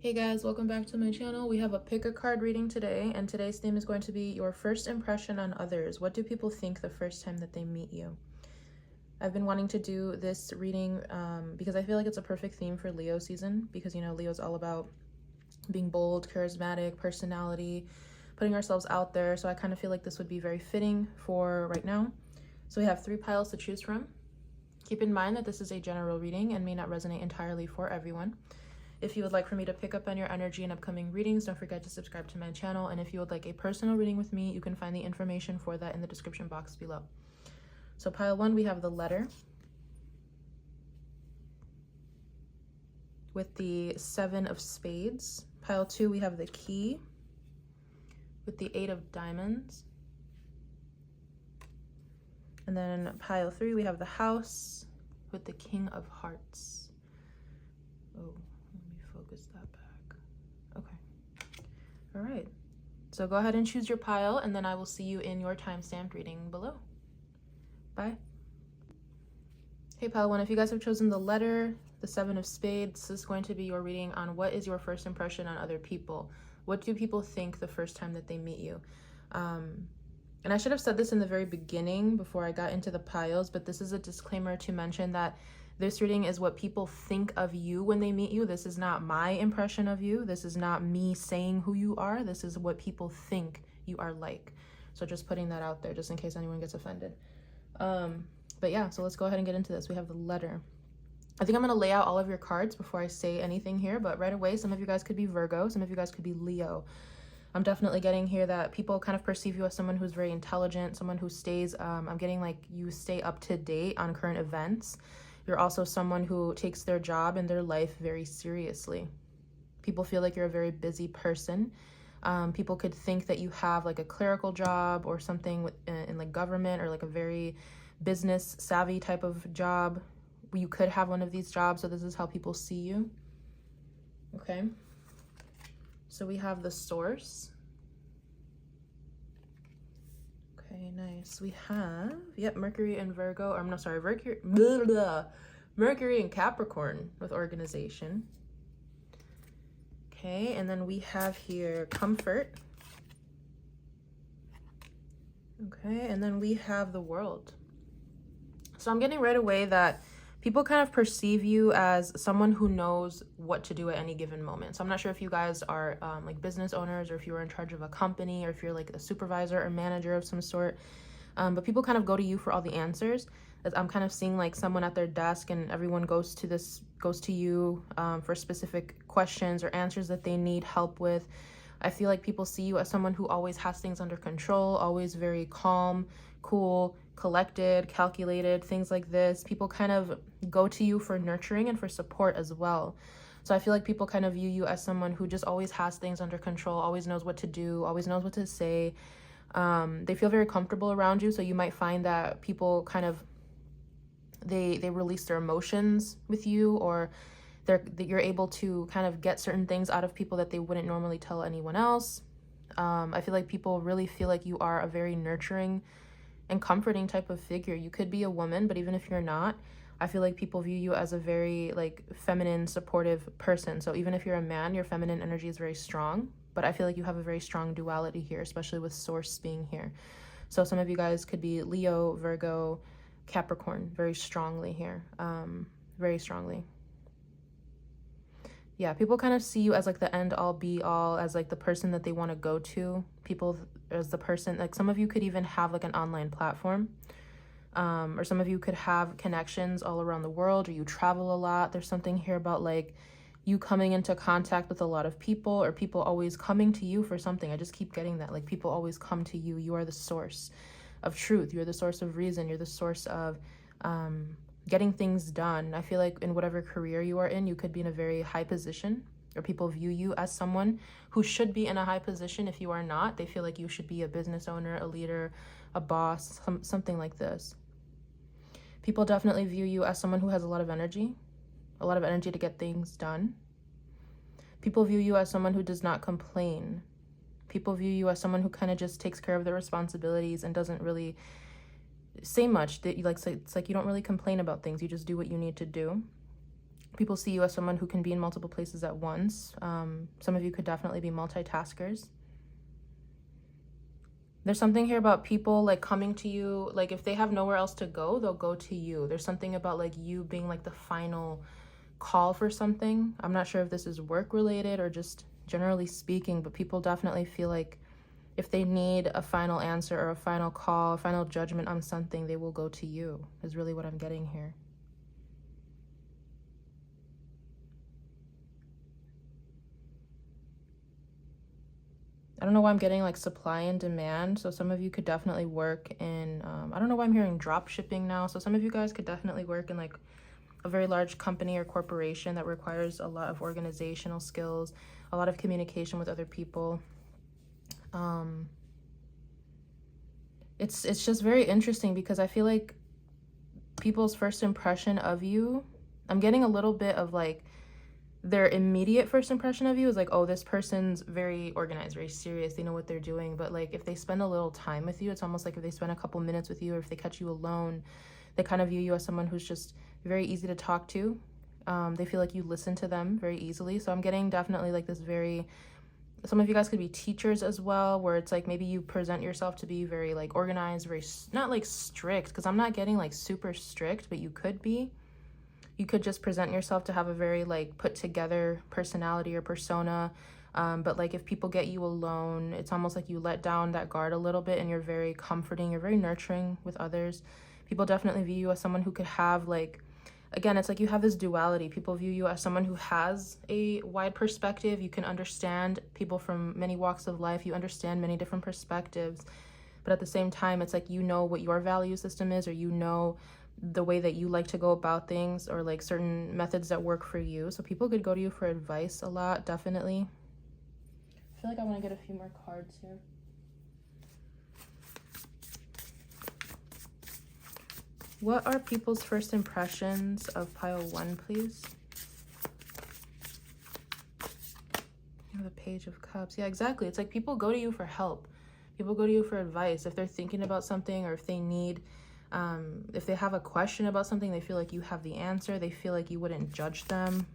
Hey guys, welcome back to my channel. We have a pick a card reading today, and today's theme is going to be your first impression on others. What do people think the first time that they meet you? I've been wanting to do this reading because I feel like it's a perfect theme for Leo season, because you know Leo's all about being bold, charismatic, personality, putting ourselves out there. So I kind of feel like this would be very fitting for right now. So we have 3 piles to choose from. Keep in mind that this is a general reading and may not resonate entirely for everyone. If you would like for me to pick up on your energy in upcoming readings, don't forget to subscribe to my channel. And if you would like a personal reading with me, you can find the information for that in the description box below. So pile 1, we have the letter with the 7 of spades. Pile 2, we have the key with the 8 of diamonds. And then pile 3, we have the house with the king of hearts. Oh, focus that back. Okay. All right. So go ahead and choose your pile, and then I will see you in your time-stamped reading below. Bye. Hey, pile 1, if you guys have chosen the letter, the 7 of spades, this is going to be your reading on what is your first impression on other people. What do people think the first time that they meet you? And I should have said this in the very beginning before I got into the piles, but this is a disclaimer to mention that this reading is what people think of you when they meet you. This is not my impression of you. This is not me saying who you are. This is what people think you are like. So just putting that out there just in case anyone gets offended. But yeah, so let's go ahead and get into this. We have the letter. I think I'm going to lay out all of your cards before I say anything here, but right away, some of you guys could be Virgo, some of you guys could be Leo. I'm definitely getting here that people kind of perceive you as someone who's very intelligent, someone who stays, I'm getting like you stay up to date on current events. You're also someone who takes their job and their life very seriously. People feel like you're a very busy person. People could think that you have like a clerical job or something in like government, or like a very business savvy type of job. You could have one of these jobs, so this is how people see you. Okay. So we have the source. Okay, nice. We have, yep, Mercury and Virgo, or no, sorry, Mercury and Capricorn with organization. Okay, and then we have here comfort. Okay, and then we have the world. So I'm getting right away that people kind of perceive you as someone who knows what to do at any given moment. So I'm not sure if you guys are like business owners, or if you're in charge of a company, or if you're like a supervisor or manager of some sort. But people kind of go to you for all the answers. As I'm kind of seeing like someone at their desk, and everyone goes to you for specific questions or answers that they need help with. I feel like people see you as someone who always has things under control, always very calm, cool, collected, calculated, things like this. People kind of go to you for nurturing and for support as well. So I feel like people kind of view you as someone who just always has things under control, always knows what to do, always knows what to say. They feel very comfortable around you. So you might find that people kind of, they release their emotions with you, or that you're able to kind of get certain things out of people that they wouldn't normally tell anyone else. I feel like people really feel like you are a very nurturing and comforting type of figure. You could be a woman, but even if you're not, I feel like people view you as a very like feminine, supportive person. So even if you're a man, your feminine energy is very strong, but I feel like you have a very strong duality here, especially with source being here. So some of you guys could be Leo, Virgo, Capricorn, very strongly here, very strongly. Yeah, people kind of see you as like the end all be all, as like the person that they want to go to. People as the person, like some of you could even have like an online platform, or some of you could have connections all around the world, or you travel a lot. There's something here about like you coming into contact with a lot of people, or people always coming to you for something. I just keep getting that, like people always come to you. You are the source of truth. You're the source of reason. You're the source of getting things done. I feel like in whatever career you are in, you could be in a very high position, or people view you as someone who should be in a high position. If you are not, they feel like you should be a business owner, a leader, a boss, something like this. People definitely view you as someone who has a lot of energy to get things done. People view you as someone who does not complain. People view you as someone who kind of just takes care of their responsibilities and doesn't really say much. That you like, it's like you don't really complain about things. You just do what you need to do. People see you as someone who can be in multiple places at once. Some of you could definitely be multitaskers. There's something here about people like coming to you, like if they have nowhere else to go, they'll go to you. There's something about like you being like the final call for something. I'm not sure if this is work related or just generally speaking, but people definitely feel like if they need a final answer or a final call, a final judgment on something, they will go to you, is really what I'm getting here. I don't know why I'm getting like supply and demand. So some of you could definitely work in, I don't know why I'm hearing drop shipping now. So some of you guys could definitely work in like a very large company or corporation that requires a lot of organizational skills, a lot of communication with other people. It's just very interesting because I feel like people's first impression of you, I'm getting a little bit of like their immediate first impression of you is like, oh, this person's very organized, very serious, they know what they're doing. But like if they spend a little time with you, it's almost like if they spend a couple minutes with you, or if they catch you alone, they kind of view you as someone who's just very easy to talk to. They feel like you listen to them very easily. So I'm getting definitely like this very, some of you guys could be teachers as well, where it's like maybe you present yourself to be very like organized, very not like strict, because I'm not getting like super strict, but you could be. You could just present yourself to have a very like put together personality or persona. But like if people get you alone, it's almost like you let down that guard a little bit and you're very comforting, you're very nurturing with others. People definitely view you as someone who could have like, again, it's like you have this duality. People view you as someone who has a wide perspective. You can understand people from many walks of life. You understand many different perspectives. But at the same time, it's like you know what your value system is, or you know the way that you like to go about things, or like certain methods that work for you. So people could go to you for advice a lot, definitely. I feel like I want to get a few more cards here. What are people's first impressions of pile 1, please? The Page of Cups. Yeah, exactly. It's like people go to you for help. People go to you for advice. If they're thinking about something, or if they need, if they have a question about something, they feel like you have the answer. They feel like you wouldn't judge them.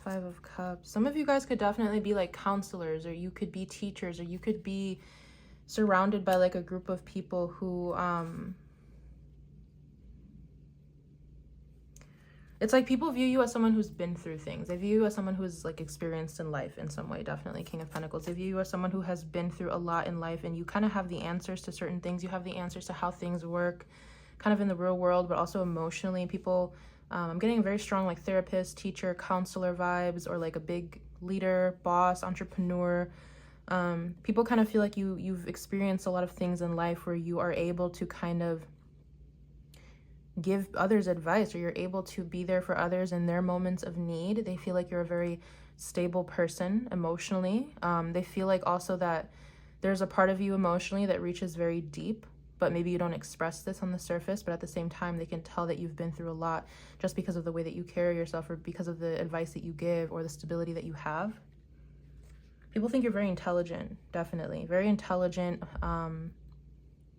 5 of Cups. Some of you guys could definitely be like counselors, or you could be teachers, or you could be surrounded by like a group of people who, it's like people view you as someone who's been through things. They view you as someone who's like experienced in life in some way, definitely King of Pentacles. They view you as someone who has been through a lot in life, and you kind of have the answers to certain things. You have the answers to how things work kind of in the real world, but also emotionally. People, I'm getting very strong like therapist, teacher, counselor vibes, or like a big leader, boss, entrepreneur. People kind of feel like you've experienced a lot of things in life where you are able to kind of give others advice, or you're able to be there for others in their moments of need. They feel like you're a very stable person emotionally. They feel like also that there's a part of you emotionally that reaches very deep, but maybe you don't express this on the surface, but at the same time they can tell that you've been through a lot just because of the way that you carry yourself, or because of the advice that you give, or the stability that you have. People think you're very intelligent, definitely very intelligent, a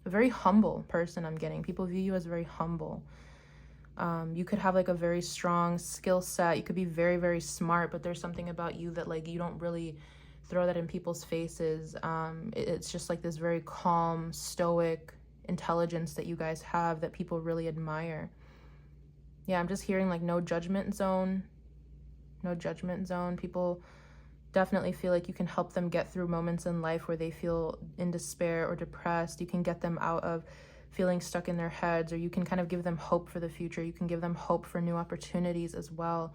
very humble person. I'm getting people view you as very humble. You could have like a very strong skill set. You could be very, very smart, but there's something about you that like you don't really throw that in people's faces. It's just like this very calm, stoic intelligence that you guys have that people really admire. Yeah, I'm just hearing like no judgment zone. No judgment zone. People definitely feel like you can help them get through moments in life where they feel in despair or depressed. You can get them out of feeling stuck in their heads, or you can kind of give them hope for the future. You can give them hope for new opportunities as well.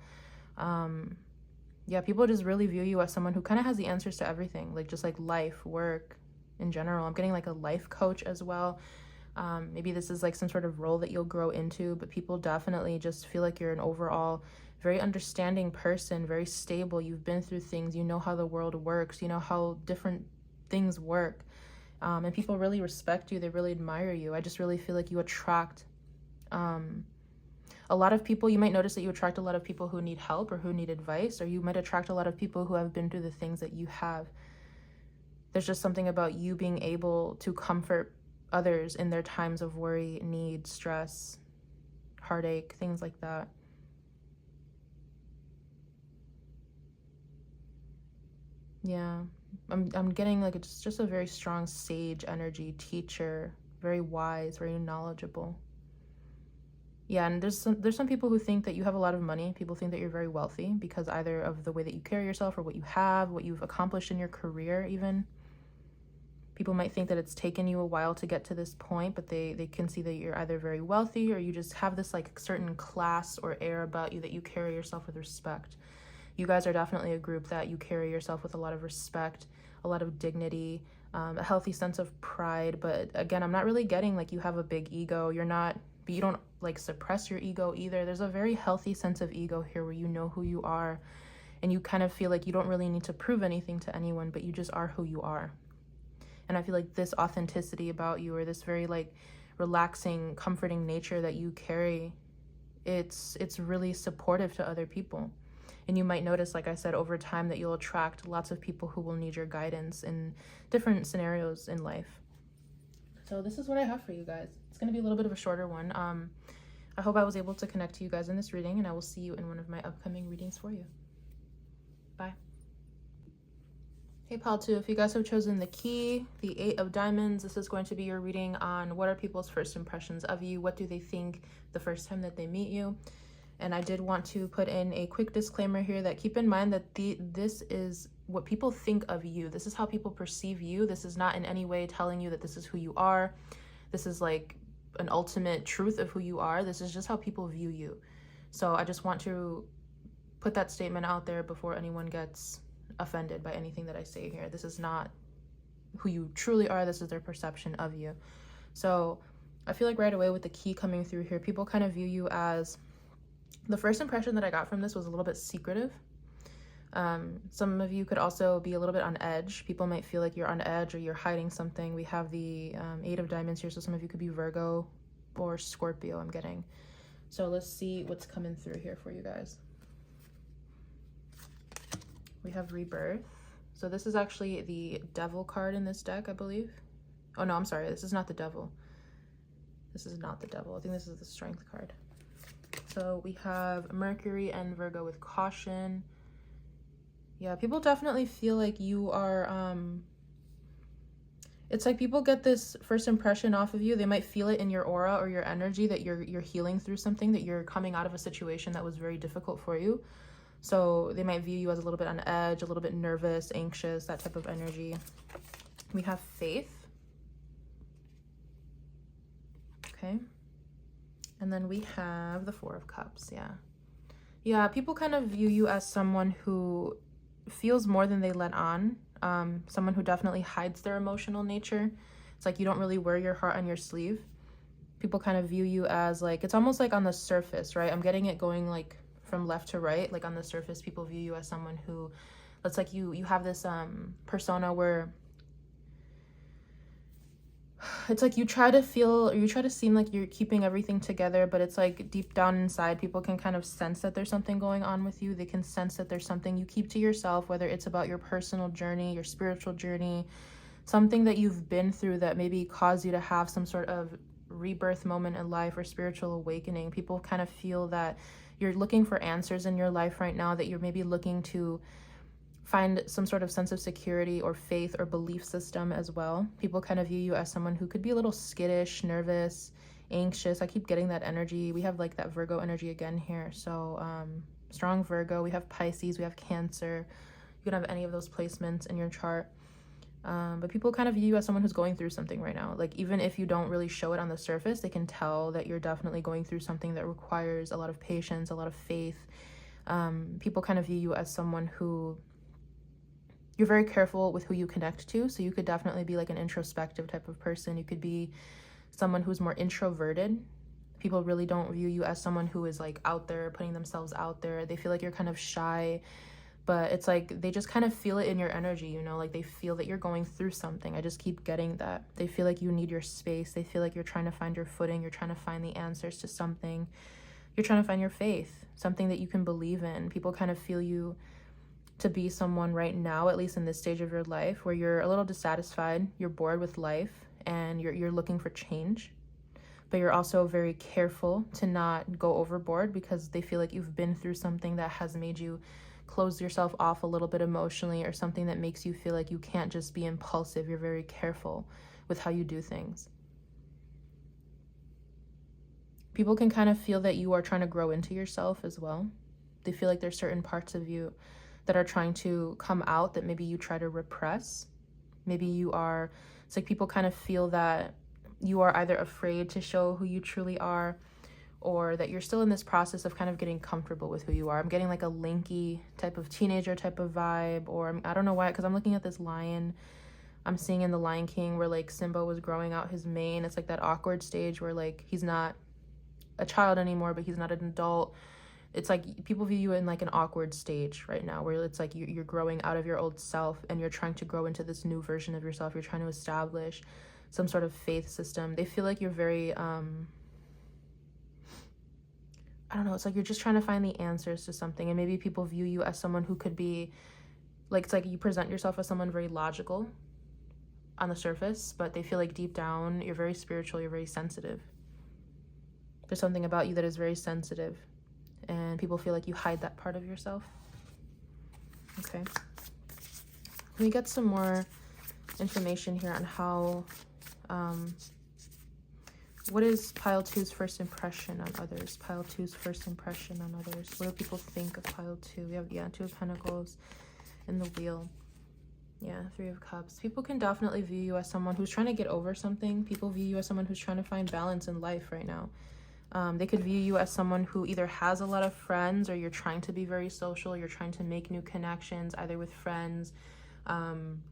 Yeah, people just really view you as someone who kind of has the answers to everything, like just like life, work in general. I'm getting like a life coach as well. Maybe this is like some sort of role that you'll grow into, but people definitely just feel like you're an overall very understanding person, very stable. You've been through things. You know how the world works. You know how different things work. And people really respect you. They really admire you. I just really feel like you attract a lot of people. You might notice that you attract a lot of people who need help or who need advice, or you might attract a lot of people who have been through the things that you have. There's just something about you being able to comfort others in their times of worry, need, stress, heartache, things like that. Yeah, I'm getting like it's just a very strong sage energy, teacher, very wise, very knowledgeable. Yeah, and there's some people who think that you have a lot of money. People think that you're very wealthy because either of the way that you carry yourself or what you have, what you've accomplished in your career even. People might think that it's taken you a while to get to this point, but they can see that you're either very wealthy or you just have this like certain class or air about you that you carry yourself with respect. You guys are definitely a group that you carry yourself with a lot of respect, a lot of dignity, a healthy sense of pride. But again, I'm not really getting like you have a big ego. But you don't like suppress your ego either. There's a very healthy sense of ego here where you know who you are and you kind of feel like you don't really need to prove anything to anyone, but you just are who you are. And I feel like this authenticity about you, or this very like relaxing, comforting nature that you carry, it's really supportive to other people. And you might notice, like I said, over time that you'll attract lots of people who will need your guidance in different scenarios in life. So this is what I have for you guys. It's going to be a little bit of a shorter one. I hope I was able to connect to you guys in this reading, and I will see you in one of my upcoming readings for you. Bye. Hey, Pal 2, if you guys have chosen the key, the 8 of diamonds, this is going to be your reading on what are people's first impressions of you. What do they think the first time that they meet you? And I did want to put in a quick disclaimer here that keep in mind that this is what people think of you. This is how people perceive you. This is not in any way telling you that this is who you are. This is like an ultimate truth of who you are. This is just how people view you. So I just want to put that statement out there before anyone gets offended by anything that I say here. This is not who you truly are. This is their perception of you. So I feel like right away with the key coming through here, people kind of view you as, the first impression that I got from this was a little bit secretive. Some of you could also be a little bit on edge. People might feel like you're on edge or you're hiding something. We have the 8 of diamonds here, so some of you could be Virgo or Scorpio, I'm getting. So let's see what's coming through here for you guys. We have rebirth. So this is actually the devil card in this deck, I believe. Oh no, I'm sorry, this is not the devil. This is not the devil. I think this is the strength card. So we have Mercury and Virgo with caution. Yeah, people definitely feel like you are, it's like people get this first impression off of you. They might feel it in your aura or your energy that you're healing through something, that you're coming out of a situation that was very difficult for you. So they might view you as a little bit on edge, a little bit nervous, anxious, that type of energy. We have faith. Okay. And then we have the 4 of cups. Yeah, people kind of view you as someone who feels more than they let on. Someone who definitely hides their emotional nature. It's like you don't really wear your heart on your sleeve. People kind of view you as like, it's almost like on the surface, right? I'm getting it going like from left to right. Like on the surface, people view you as someone who, it's like you have this persona where it's like you try to seem like you're keeping everything together, but it's like deep down inside, people can kind of sense that there's something going on with you. They can sense that there's something you keep to yourself, whether it's about your personal journey, your spiritual journey, something that you've been through that maybe caused you to have some sort of rebirth moment in life or spiritual awakening. People kind of feel that you're looking for answers in your life right now, that you're maybe looking to find some sort of sense of security or faith or belief system as well. People kind of view you as someone who could be a little skittish, nervous, anxious. I keep getting that energy. We have like that Virgo energy again here. So strong Virgo. We have Pisces. We have Cancer. You can have any of those placements in your chart. But people kind of view you as someone who's going through something right now. Like even if you don't really show it on the surface, they can tell that you're definitely going through something that requires a lot of patience, a lot of faith. People kind of view you as someone who, you're very careful with who you connect to. So you could definitely be like an introspective type of person. You could be someone who's more introverted. People really don't view you as someone who is like out there, putting themselves out there. They feel like you're kind of shy, but it's like they just kind of feel it in your energy, you know, like they feel that you're going through something. I just keep getting that. They feel like you need your space. They feel like you're trying to find your footing. You're trying to find the answers to something. You're trying to find your faith, something that you can believe in. People kind of feel you to be someone right now, at least in this stage of your life, where you're a little dissatisfied, you're bored with life, and you're looking for change, but you're also very careful to not go overboard because they feel like you've been through something that has made you close yourself off a little bit emotionally, or something that makes you feel like you can't just be impulsive. You're very careful with how you do things. People can kind of feel that you are trying to grow into yourself as well. They feel like there's certain parts of you that are trying to come out that maybe you try to repress. Maybe it's like people kind of feel that you are either afraid to show who you truly are, or that you're still in this process of kind of getting comfortable with who you are. I'm getting like a lanky type of teenager type of vibe, or I don't know why, because I'm looking at this lion. I'm seeing in the Lion King where like Simba was growing out his mane. It's like that awkward stage where like he's not a child anymore, but he's not an adult. It's like people view you in like an awkward stage right now, where it's like you're growing out of your old self and you're trying to grow into this new version of yourself. You're trying to establish some sort of faith system. They feel like you're very I don't know, it's like you're just trying to find the answers to something. And maybe people view you as someone who could be like, it's like you present yourself as someone very logical on the surface, but they feel like deep down you're very spiritual, you're very sensitive. There's something about you that is very sensitive, and people feel like you hide that part of yourself. Okay. Let me get some more information here on how what is pile 2's first impression on others? Pile 2's first impression on others. What do people think of pile 2? We have, yeah, 2 of Pentacles in the wheel. Yeah, 3 of Cups. People can definitely view you as someone who's trying to get over something. People view you as someone who's trying to find balance in life right now. They could view you as someone who either has a lot of friends, or you're trying to be very social. You're trying to make new connections, either with friends,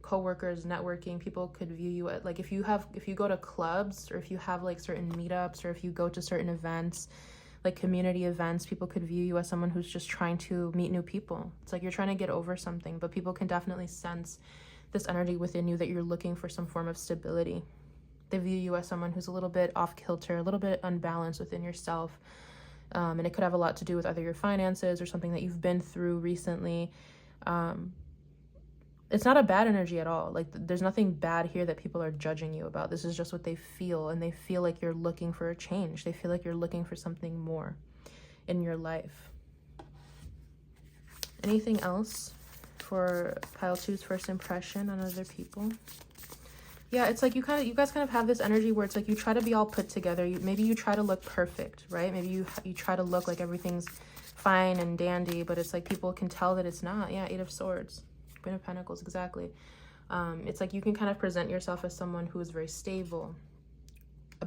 co-workers, networking. People could view you at, like, if you go to clubs, or if you have like certain meetups, or if you go to certain events, like community events, people could view you as someone who's just trying to meet new people. It's like you're trying to get over something, but people can definitely sense this energy within you that you're looking for some form of stability. They view you as someone who's a little bit off kilter, a little bit unbalanced within yourself. And it could have a lot to do with either your finances or something that you've been through recently. It's not a bad energy at all. Like, there's nothing bad here that people are judging you about. This is just what they feel, and they feel like you're looking for a change. They feel like you're looking for something more in your life. Anything else for pile 2's first impression on other people? Yeah, it's like you guys kind of have this energy where it's like you try to be all put together. Maybe you try to look perfect, right? Maybe you try to look like everything's fine and dandy, but it's like people can tell that it's not. Yeah, 8 of Swords, Queen of Pentacles, exactly. It's like you can kind of present yourself as someone who is very stable,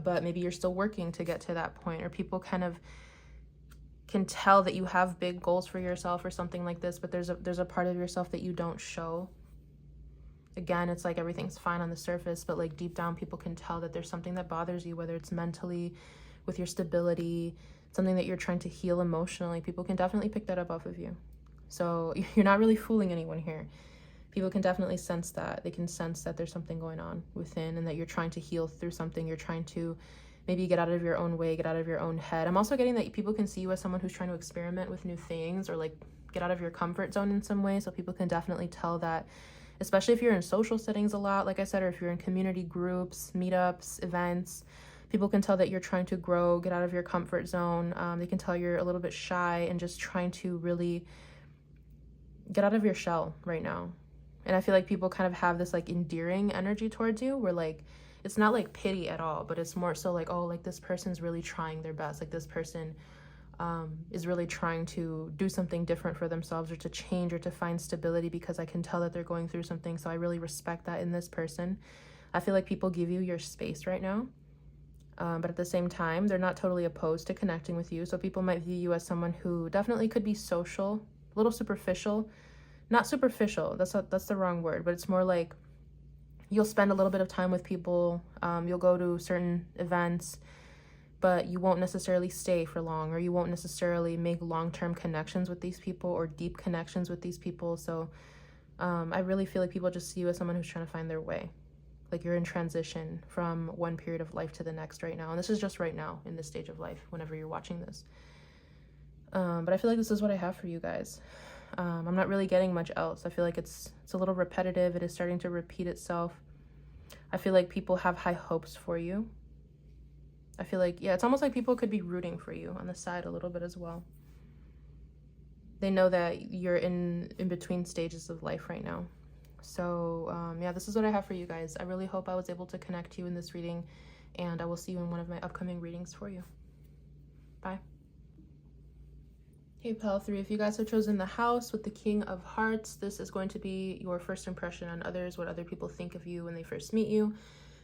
but maybe you're still working to get to that point, or people kind of can tell that you have big goals for yourself or something like this, but there's a part of yourself that you don't show. Again, it's like everything's fine on the surface, but like deep down people can tell that there's something that bothers you, whether it's mentally, with your stability, something that you're trying to heal emotionally. People can definitely pick that up off of you. So you're not really fooling anyone here. People can definitely sense that. They can sense that there's something going on within, and that you're trying to heal through something. You're trying to maybe get out of your own way, get out of your own head. I'm also getting that people can see you as someone who's trying to experiment with new things, or like get out of your comfort zone in some way. So people can definitely tell that, especially if you're in social settings a lot, like I said, or if you're in community groups, meetups, events. People can tell that you're trying to grow, get out of your comfort zone. They can tell you're a little bit shy and just trying to really get out of your shell right now. And I feel like people kind of have this like endearing energy towards you, where like it's not like pity at all, but it's more so like, oh, like this person's really trying their best. Like this person is really trying to do something different for themselves, or to change, or to find stability, because I can tell that they're going through something. So I really respect that in this person. I feel like people give you your space right now. But at the same time, they're not totally opposed to connecting with you. So people might view you as someone who definitely could be social, a little superficial. Not superficial, that's the wrong word, but it's more like you'll spend a little bit of time with people, you'll go to certain events, but you won't necessarily stay for long, or you won't necessarily make long-term connections with these people, or deep connections with these people. So I really feel like people just see you as someone who's trying to find their way. Like you're in transition from one period of life to the next right now. And this is just right now in this stage of life, whenever you're watching this. But I feel like this is what I have for you guys. I'm not really getting much else. I feel like it's a little repetitive. It is starting to repeat itself. I feel like people have high hopes for you. I feel like, yeah, it's almost like people could be rooting for you on the side a little bit as well. They know that you're in between stages of life right now. So yeah, this is what I have for you guys. I really hope I was able to connect you in this reading, and I will see you in one of my upcoming readings for you. Bye. Hey, Pile 3, if you guys have chosen the house with the King of Hearts, this is going to be your first impression on others, what other people think of you when they first meet you.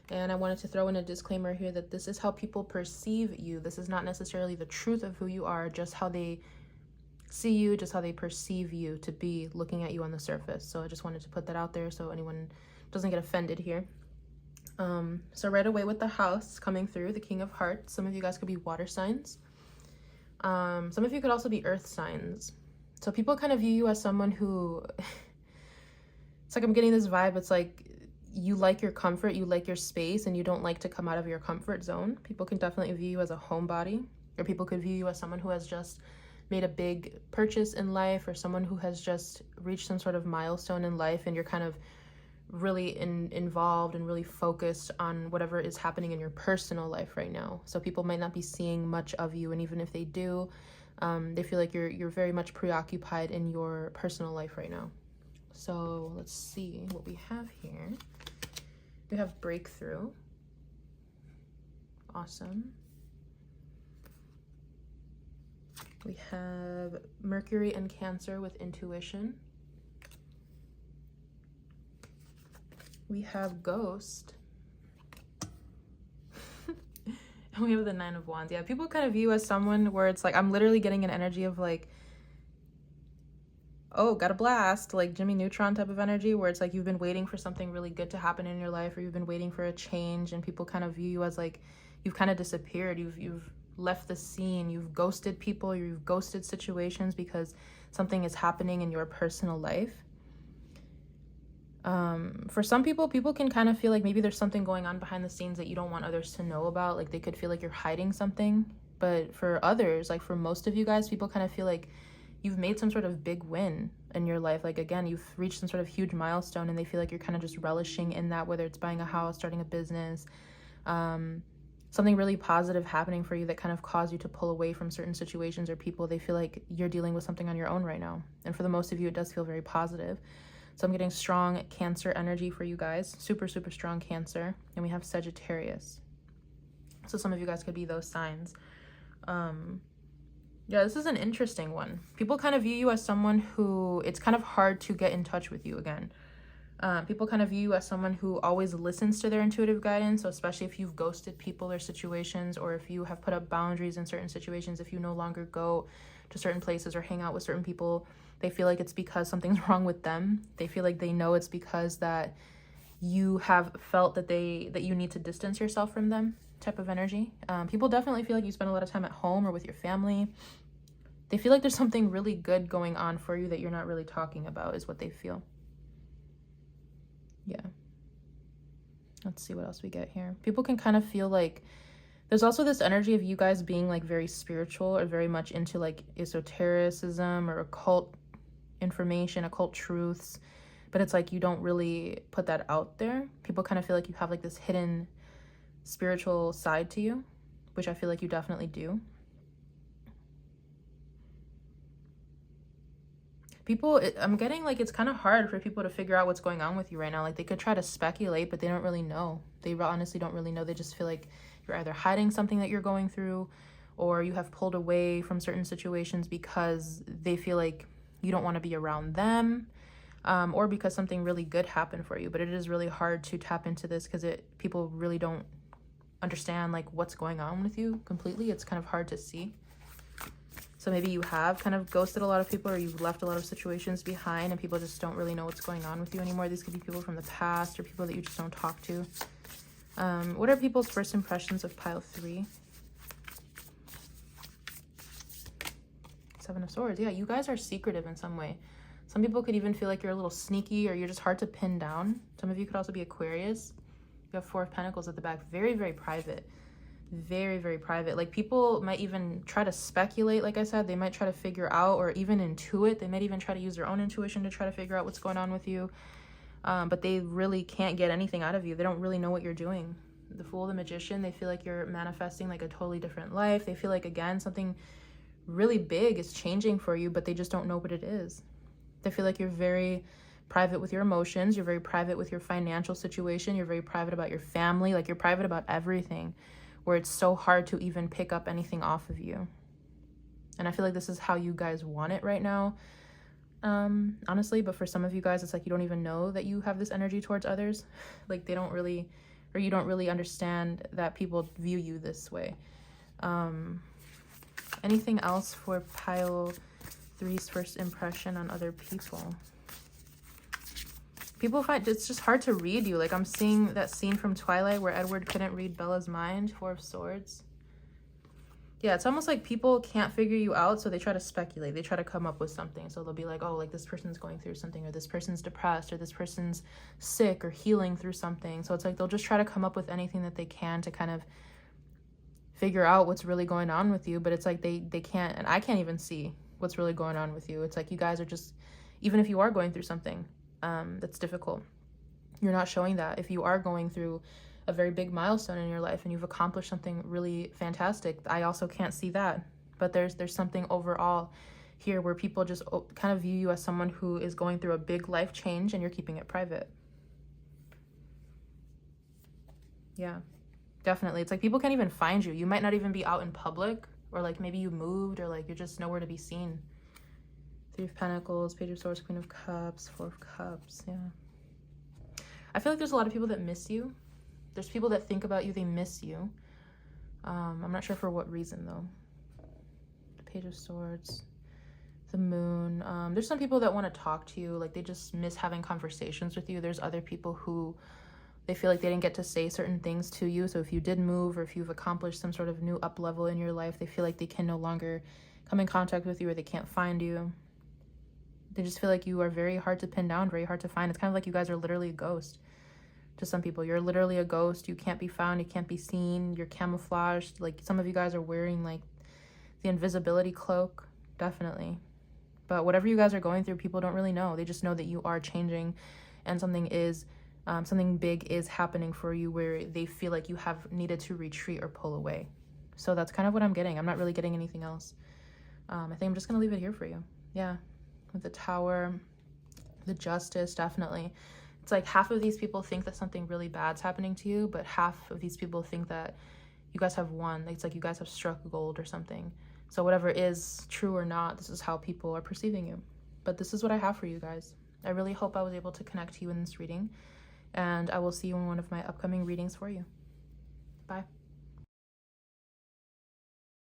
And I wanted to throw in a disclaimer here that this is how people perceive you. This is not necessarily the truth of who you are, just how they see you, just how they perceive you to be looking at you on the surface. So I just wanted to put that out there so anyone doesn't get offended here. So right away with the house coming through, the King of Hearts, some of you guys could be water signs. Some of you could also be earth signs. So people kind of view you as someone who, it's like I'm getting this vibe, it's like you like your comfort, you like your space, and you don't like to come out of your comfort zone. People can definitely view you as a homebody, or people could view you as someone who has just made a big purchase in life, or someone who has just reached some sort of milestone in life, and you're kind of really involved and really focused on whatever is happening in your personal life right now. So people might not be seeing much of you, and even if they do, they feel like you're very much preoccupied in your personal life right now. So let's see what we have here. We have breakthrough. Awesome. We have Mercury and Cancer with intuition. We have Ghost. And we have the Nine of Wands. Yeah, people kind of view you as someone where it's like, I'm literally getting an energy of like, oh, got a blast, like Jimmy Neutron type of energy, where it's like you've been waiting for something really good to happen in your life, or you've been waiting for a change, and people kind of view you as like you've kind of disappeared, you've left the scene, you've ghosted people, you've ghosted situations because something is happening in your personal life. For some people can kind of feel like maybe there's something going on behind the scenes that you don't want others to know about, like they could feel like you're hiding something. But for others, like for most of you guys, people kind of feel like you've made some sort of big win in your life. Like, again, you've reached some sort of huge milestone, and they feel like you're kind of just relishing in that, whether it's buying a house, starting a business, something really positive happening for you that kind of caused you to pull away from certain situations or people. They feel like you're dealing with something on your own right now. And for the most of you, it does feel very positive. So I'm getting strong Cancer energy for you guys. Super, super strong Cancer. And we have Sagittarius. So some of you guys could be those signs. Yeah, this is an interesting one. People kind of view you as someone who, it's kind of hard to get in touch with you again. People kind of view you as someone who always listens to their intuitive guidance. So especially if you've ghosted people or situations, or if you have put up boundaries in certain situations, if you no longer go to certain places or hang out with certain people, they feel like it's because something's wrong with them. They feel like they know it's because that you have felt that you need to distance yourself from them type of energy. People definitely feel like you spend a lot of time at home or with your family. They feel like there's something really good going on for you that you're not really talking about, is what they feel. Yeah. Let's see what else we get here. People can kind of feel like there's also this energy of you guys being like very spiritual, or very much into like esotericism or occult information, occult truths, but it's like you don't really put that out there. People kind of feel like you have like this hidden spiritual side to you, which I feel like you definitely do. People, I'm getting like it's kind of hard for people to figure out what's going on with you right now. Like they could try to speculate, but they don't really know. They honestly don't really know. They just feel like you're either hiding something that you're going through, or you have pulled away from certain situations because they feel like you don't want to be around them, or because something really good happened for you. But it is really hard to tap into this because people really don't understand like what's going on with you completely. It's kind of hard to see. So maybe you have kind of ghosted a lot of people, or you've left a lot of situations behind, and people just don't really know what's going on with you anymore. These could be people from the past, or people that you just don't talk to. What are people's first impressions of pile 3? Seven of Swords. Yeah, you guys are secretive in some way. Some people could even feel like you're a little sneaky, or you're just hard to pin down. Some of you could also be Aquarius. You have Four of Pentacles at the back. Very, very private. Very, very private. Like people might even try to speculate. Like I said, they might try to figure out, or even intuit. They might even try to use their own intuition to try to figure out what's going on with you. but they really can't get anything out of you. They don't really know what you're doing. The Fool, the Magician, they feel like you're manifesting like a totally different life. They feel like, again, something really big is changing for you, but they just don't know what it is. They feel like you're very private with your emotions. You're very private with your financial situation. You're very private about your family. Like, you're private about everything, where it's so hard to even pick up anything off of you. And I feel like this is how you guys want it right now, honestly. But for some of you guys, it's like you don't even know that you have this energy towards others. Like, they don't really, or you don't really understand that people view you this way. Anything else for pile 3's first impression on other people? People find it's just hard to read you. Like, I'm seeing that scene from Twilight where Edward couldn't read Bella's mind, 4 of Swords. Yeah, it's almost like people can't figure you out, so they try to speculate. They try to come up with something. So they'll be like, oh, like this person's going through something, or this person's depressed, or this person's sick or healing through something. So it's like they'll just try to come up with anything that they can to kind of figure out what's really going on with you. But it's like they can't, and I can't even see what's really going on with you. It's like you guys are just, even if you are going through something that's difficult, you're not showing that. If you are going through a very big milestone in your life and you've accomplished something really fantastic, I also can't see that. But there's something overall here where people just kind of view you as someone who is going through a big life change and you're keeping it private. Yeah, definitely. It's like people can't even find you. You might not even be out in public, or like maybe you moved, or like you're just nowhere to be seen. 3 of Pentacles, Page of Swords, Queen of Cups, 4 of Cups. Yeah, I feel like there's a lot of people that miss you. There's people that think about you, they miss you. I'm not sure for what reason though. Page of Swords, the Moon. There's some people that want to talk to you, like they just miss having conversations with you. There's other people who they feel like they didn't get to say certain things to you. So if you did move, or if you've accomplished some sort of new up level in your life, they feel like they can no longer come in contact with you, or they can't find you. They just feel like you are very hard to pin down, very hard to find. It's kind of like you guys are literally a ghost. To some people, you're literally a ghost. You can't be found, you can't be seen, you're camouflaged. Like, some of you guys are wearing like the invisibility cloak, definitely. But whatever you guys are going through, people don't really know. They just know that you are changing, and something big is happening for you, where they feel like you have needed to retreat or pull away. So that's kind of what I'm getting. I'm not really getting anything else. I think I'm just gonna leave it here for you. Yeah, with the Tower, the Justice, definitely. It's like half of these people think that something really bad's happening to you, but half of these people think that you guys have won. It's like you guys have struck gold or something. So whatever is true or not, this is how people are perceiving you. But this is what I have for you guys. I really hope I was able to connect to you in this reading, and I will see you in one of my upcoming readings for you. Bye.